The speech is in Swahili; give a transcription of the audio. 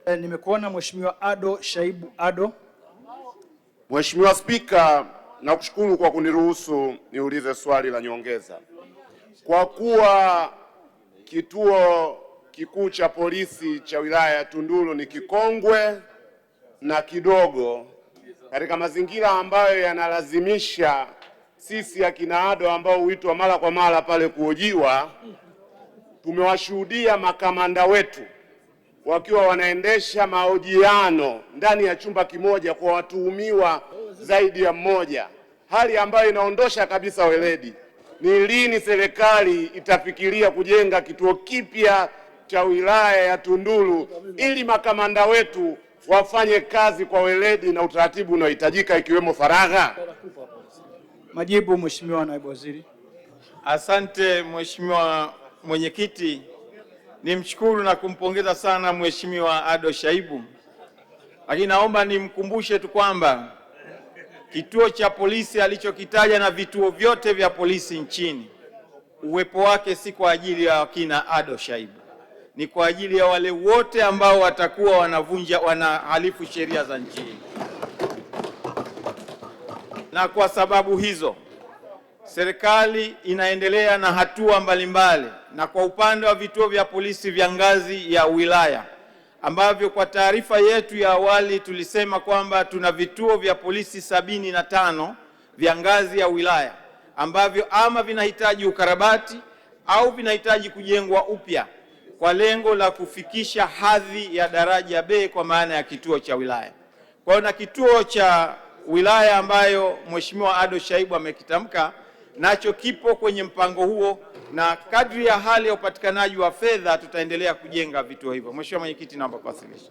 Nimekuona Mheshimiwa Ado Shaibu Ado. Mheshimiwa Spika, nakushukuru kwa kuniruhusu niulize swali la nyongeza. Kwa kuwa kituo kikuu cha polisi cha wilaya ya Tunduru ni kikongwe na kidogo, katika mazingira ambayo yanalazimisha sisi akina Ado ambao huitwa mara kwa mara pale kuhojiwa, tumewashuhudia makamanda wetu wakiwa wanaendesha mahojiano ndani ya chumba kimoja kwa watuhumiwa zaidi ya mmoja, hali ambayo inaondosha kabisa weledi. Ni lini serikali itafikiria kujenga kituo kipya cha wilaya ya Tunduru ili makamanda wetu wafanye kazi kwa weledi na utaratibu unaohitajika ikiwemo faragha? Majibu, Mheshimiwa Naibu Waziri. Asante Mheshimiwa Mwenyekiti. Nimshukuru na kumpongeza sana Mheshimiwa Ado Shaibu, lakini naomba nimkumbushe tu kwamba kituo cha polisi alichokitaja na vituo vyote vya polisi nchini, uwepo wake si kwa ajili ya wakina Ado Shaibu, ni kwa ajili ya wale wote ambao watakuwa wanahalifu sheria za nchi. Na kwa sababu hizo serikali inaendelea na hatua mbalimbali, na kwa upande wa vituo vya polisi vya ngazi ya wilaya ambavyo kwa taarifa yetu ya awali tulisema kwamba tuna vituo vya polisi 75 vya ngazi ya wilaya ambavyo ama vinahitaji ukarabati au vinahitaji kujengwa upya kwa lengo la kufikisha hadhi ya daraja B kwa maana ya kituo cha wilaya. Kwa hiyo na kituo cha wilaya ambayo Mheshimiwa Ado Shaibu amekitamka nacho kipo kwenye mpango huo, na kadri ya hali ya upatikanaji wa fedha tutaendelea kujenga vituo hivyo. Mheshimiwa Mwenyekiti, naomba kuwasilisha.